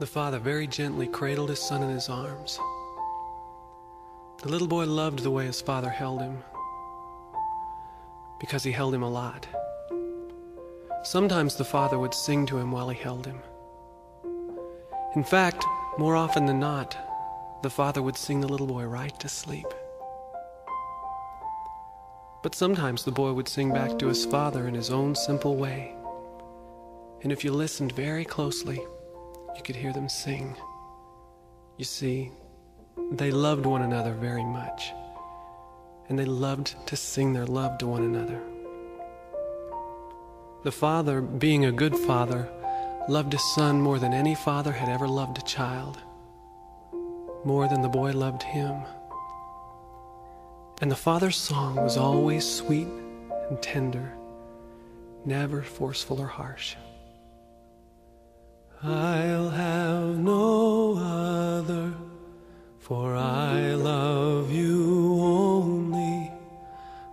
The father very gently cradled his son in his arms. The little boy loved the way his father held him, because he held him a lot. Sometimes the father would sing to him while he held him. In fact, more often than not, the father would sing the little boy right to sleep. But sometimes the boy would sing back to his father in his own simple way. And if you listened very closely, you could hear them sing. You see, they loved one another very much, and they loved to sing their love to one another. The father, being a good father, loved his son more than any father had ever loved a child, more than the boy loved him. And the father's song was always sweet and tender, never forceful or harsh. I'll have no other, for I love you only.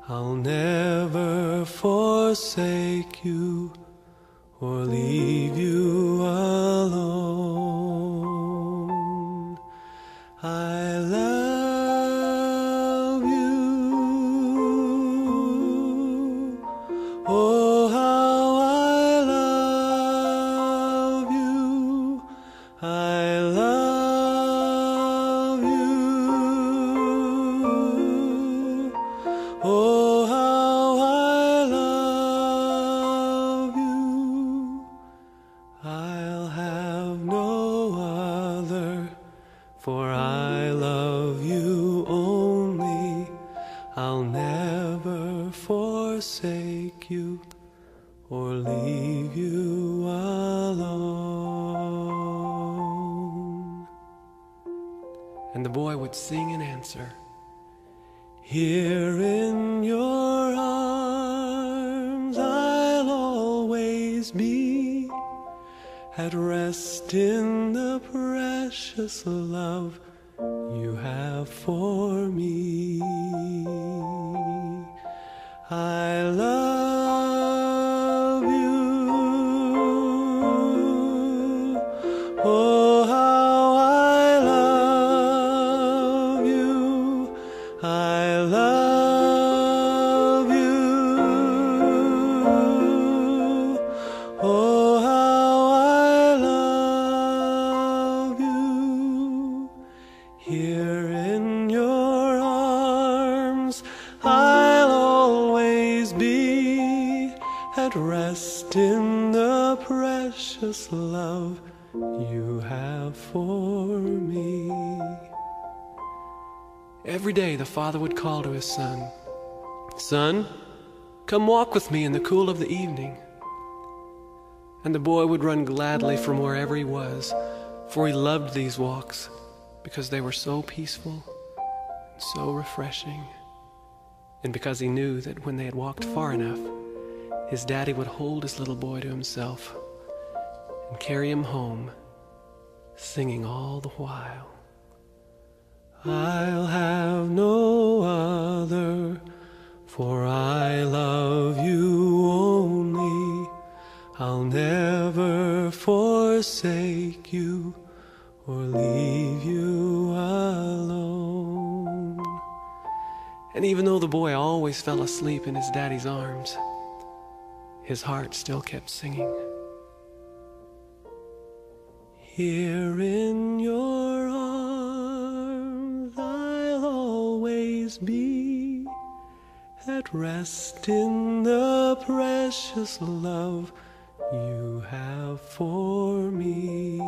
I'll never forsake you or leave you alone. I love you. Oh, how I love you. I love you. Oh, how I love you. I'll have no other, for I love you only. I'll never forsake you or leave you alone. And the boy would sing in answer, here in your arms I'll always be, at rest in the precious love you have for me. I love you. Oh, how I love you. I love you. Oh, how I love you. Here in your arms I'll always be, at rest in the precious love you have for me. Every day the father would call to his son, "Son, come walk with me in the cool of the evening." And the boy would run gladly from wherever he was, for he loved these walks because they were so peaceful and so refreshing, and because he knew that when they had walked far enough, his daddy would hold his little boy to himself and carry him home, singing all the while. I'll have no other, for I love you only. I'll never forsake you or leave you alone. And even though the boy always fell asleep in his daddy's arms, his heart still kept singing. Here in your arms I'll always be, at rest in the precious love you have for me.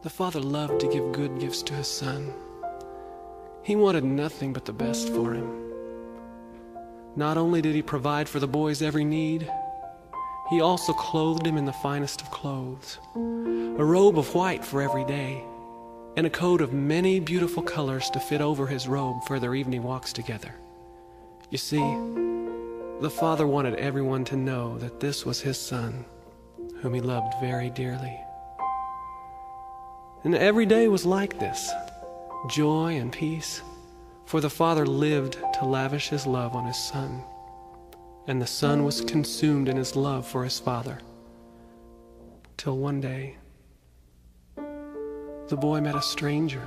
The father loved to give good gifts to his son. He wanted nothing but the best for him. Not only did he provide for the boy's every need, he also clothed him in the finest of clothes, a robe of white for every day, and a coat of many beautiful colors to fit over his robe for their evening walks together. You see, the father wanted everyone to know that this was his son, whom he loved very dearly. And every day was like this, joy and peace, for the father lived to lavish his love on his son, and the son was consumed in his love for his father, to till one day the boy met a stranger,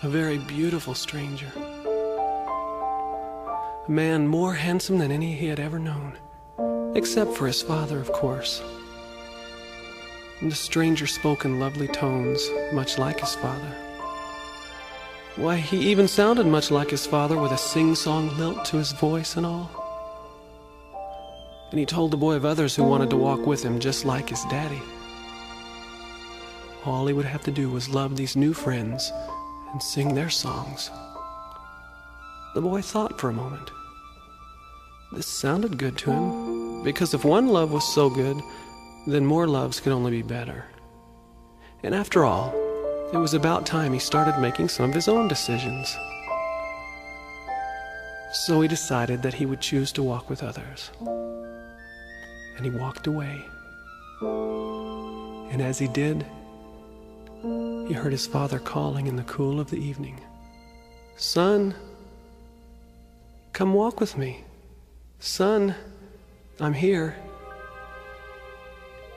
a very beautiful stranger, a man more handsome than any he had ever known, except for his father, of course. And the stranger spoke in lovely tones, much like his father. Why, he even sounded much like his father, with a sing-song lilt to his voice and all. And he told the boy of others who wanted to walk with him just like his daddy. All he would have to do was love these new friends and sing their songs. The boy thought for a moment. This sounded good to him, because if one love was so good, then more loves could only be better. And after all, it was about time he started making some of his own decisions. So he decided that he would choose to walk with others. And he walked away. And as he did, he heard his father calling in the cool of the evening, "Son, come walk with me. Son, I'm here."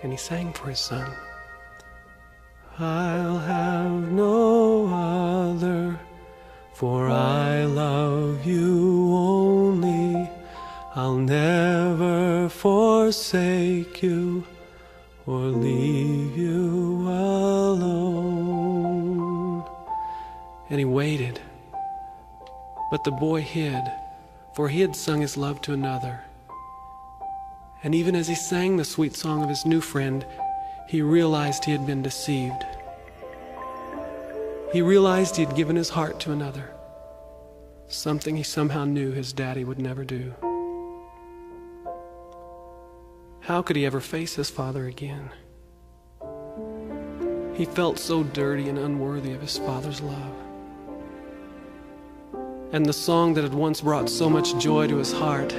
And he sang for his son. "I'll have no other, for I love you only. I'll never forsake you or leave you alone." And he waited, but the boy hid, for he had sung his love to another. And even as he sang the sweet song of his new friend, he realized he had been deceived. He realized he had given his heart to another, something he somehow knew his daddy would never do. How could he ever face his father again? He felt so dirty and unworthy of his father's love. And the song that had once brought so much joy to his heart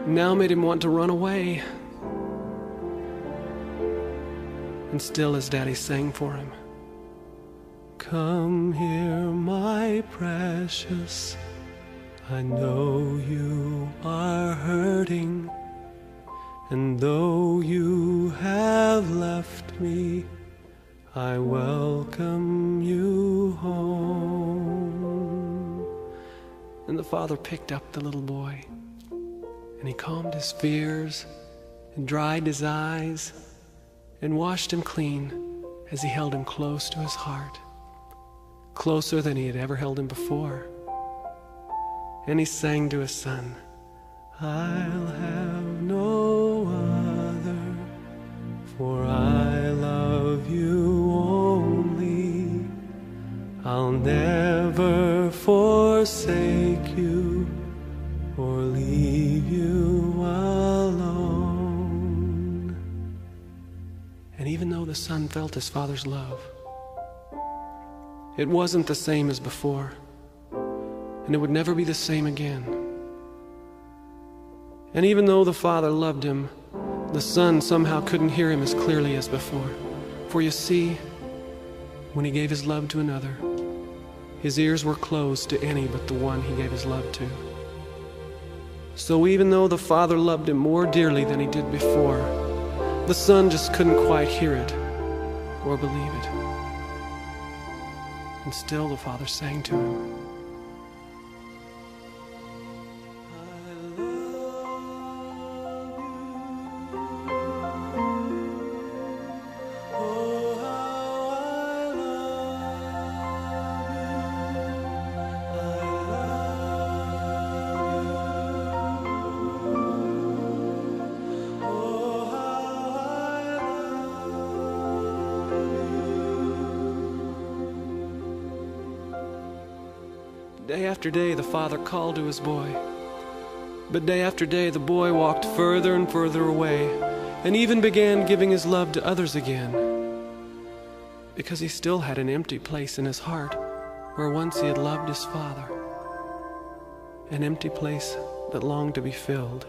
now made him want to run away. And still his daddy sang for him, "Come here, my precious, I know you are hurting, and though you have left me, I welcome you home." And the father picked up the little boy, and he calmed his fears and dried his eyes and washed him clean as he held him close to his heart, closer than he had ever held him before. And he sang to his son, "I'll have no other, for I love you only. I'll never forsake you or leave you alone." And even though the son felt his father's love, it wasn't the same as before, and it would never be the same again. And even though the father loved him, the son somehow couldn't hear him as clearly as before. For you see, when he gave his love to another, his ears were closed to any but the one he gave his love to. So even though the father loved him more dearly than he did before, the son just couldn't quite hear it or believe it. And still the father sang to him, Day after day, the father called to his boy. But day after day, the boy walked further and further away, and even began giving his love to others again, because he still had an empty place in his heart where once he had loved his father, an empty place that longed to be filled.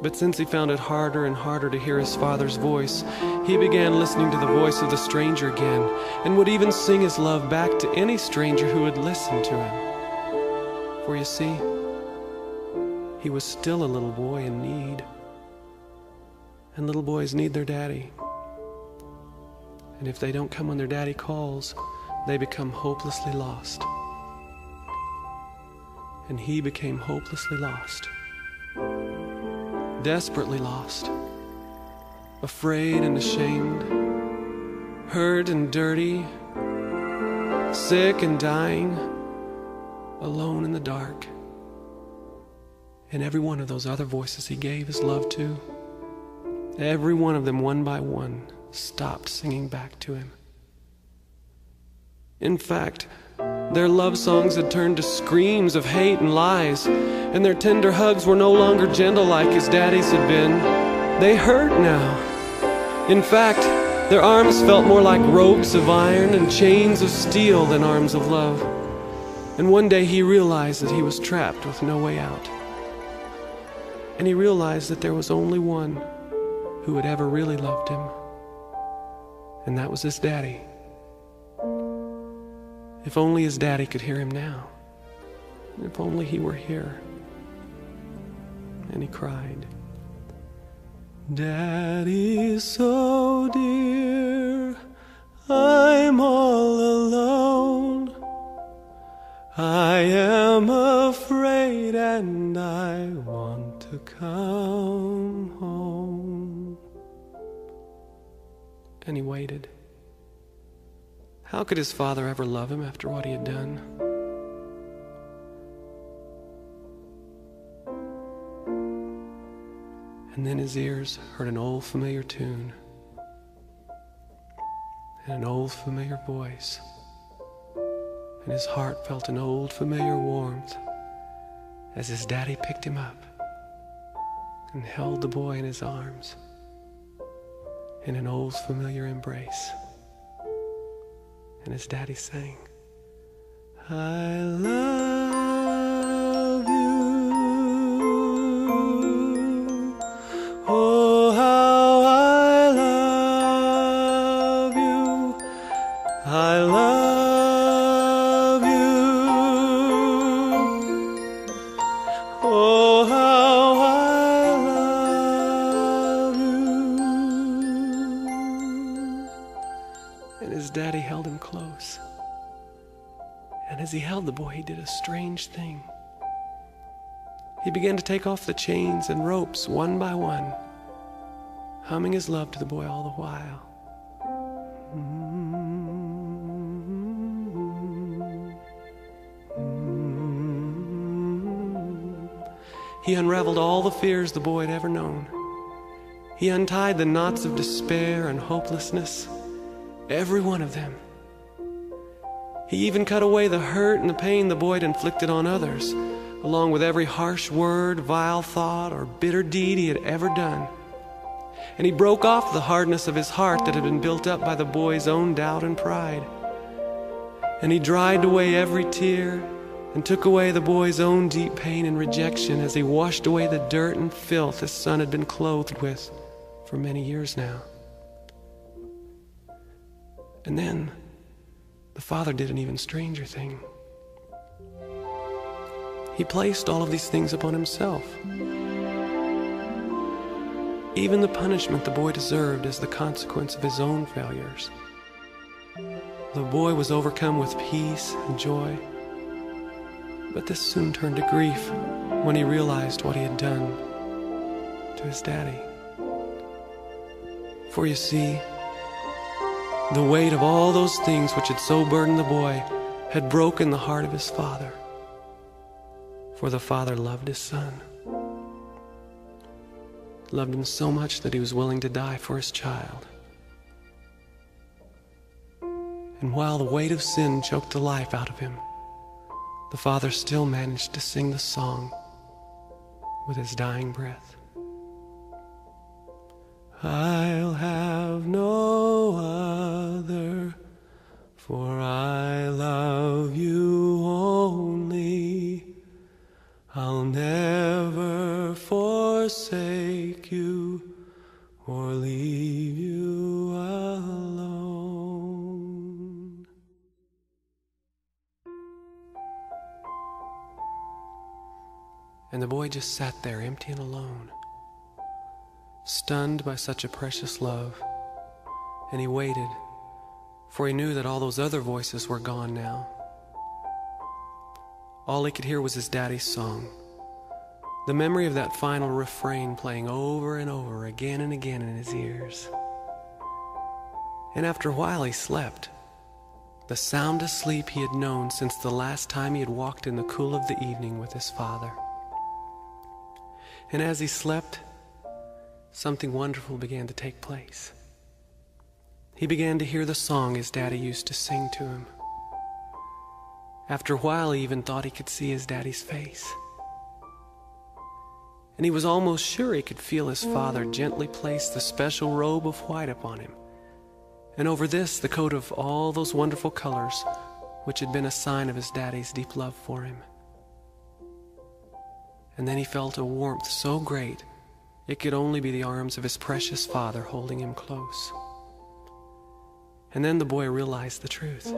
But since he found it harder and harder to hear his father's voice, he began listening to the voice of the stranger again, and would even sing his love back to any stranger who would listen to him. For you see, he was still a little boy in need. And little boys need their daddy. And if they don't come when their daddy calls, they become hopelessly lost. And he became hopelessly lost. Desperately lost. Afraid and ashamed. Hurt and dirty. Sick and dying. Alone in the dark. And every one of those other voices he gave his love to, every one of them, one by one, stopped singing back to him. In fact, their love songs had turned to screams of hate and lies, and their tender hugs were no longer gentle like his daddy's had been. They hurt now. In fact, their arms felt more like ropes of iron and chains of steel than arms of love. And one day he realized that he was trapped with no way out. And he realized that there was only one who had ever really loved him. And that was his daddy. If only his daddy could hear him now. If only he were here. And he cried, "Daddy, so dear, I'm all alone. I am afraid and I want to come home." And he waited. How could his father ever love him after what he had done? And then his ears heard an old familiar tune and an old familiar voice. And his heart felt an old familiar warmth as his daddy picked him up and held the boy in his arms in an old familiar embrace. And his daddy sang, "I love you. Oh, how I love you. I love you. Oh, how I love you." And his daddy held him close. And as he held the boy, he did a strange thing. He began to take off the chains and ropes one by one, humming his love to the boy all the while. He unraveled all the fears the boy had ever known. He untied the knots of despair and hopelessness, every one of them. He even cut away the hurt and the pain the boy had inflicted on others, along with every harsh word, vile thought, or bitter deed he had ever done. And he broke off the hardness of his heart that had been built up by the boy's own doubt and pride. And he dried away every tear and took away the boy's own deep pain and rejection as he washed away the dirt and filth his son had been clothed with for many years now. And then the father did an even stranger thing. He placed all of these things upon himself. Even the punishment the boy deserved as the consequence of his own failures. The boy was overcome with peace and joy, but this soon turned to grief when he realized what he had done to his daddy. For you see, the weight of all those things which had so burdened the boy had broken the heart of his father. For the father loved his son. Loved him so much that he was willing to die for his child. And while the weight of sin choked the life out of him, the father still managed to sing the song with his dying breath. I'll have no other, for I love you only. I'll never forsake you or leave you alone. And the boy just sat there empty and alone, stunned by such a precious love, and he waited, for he knew that all those other voices were gone now. All he could hear was his daddy's song, the memory of that final refrain playing over and over again and again in his ears. And after a while he slept, the soundest sleep he had known since the last time he had walked in the cool of the evening with his father. And as he slept, something wonderful began to take place. He began to hear the song his daddy used to sing to him. After a while, he even thought he could see his daddy's face. And he was almost sure he could feel his father gently place the special robe of white upon him, and over this the coat of all those wonderful colors which had been a sign of his daddy's deep love for him. And then he felt a warmth so great it could only be the arms of his precious father holding him close. And then the boy realized the truth.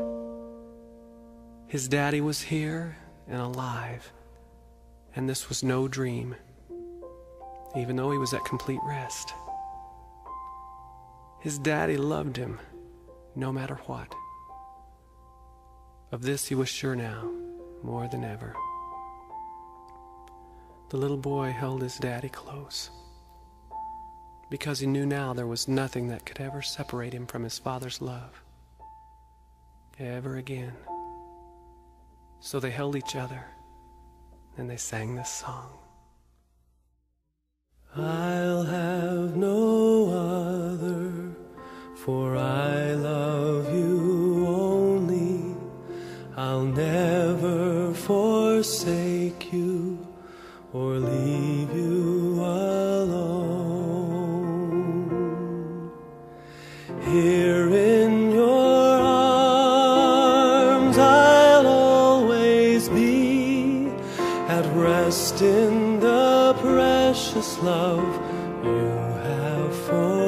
His daddy was here and alive, and this was no dream, even though he was at complete rest. His daddy loved him, no matter what. Of this he was sure now, more than ever. The little boy held his daddy close, because he knew now there was nothing that could ever separate him from his father's love, ever again. So they held each other, and they sang this song. I'll have no other, for I love you only. I'll never forsake you or leave you alone. Here in your arms I'll always be, at rest in the precious love you have for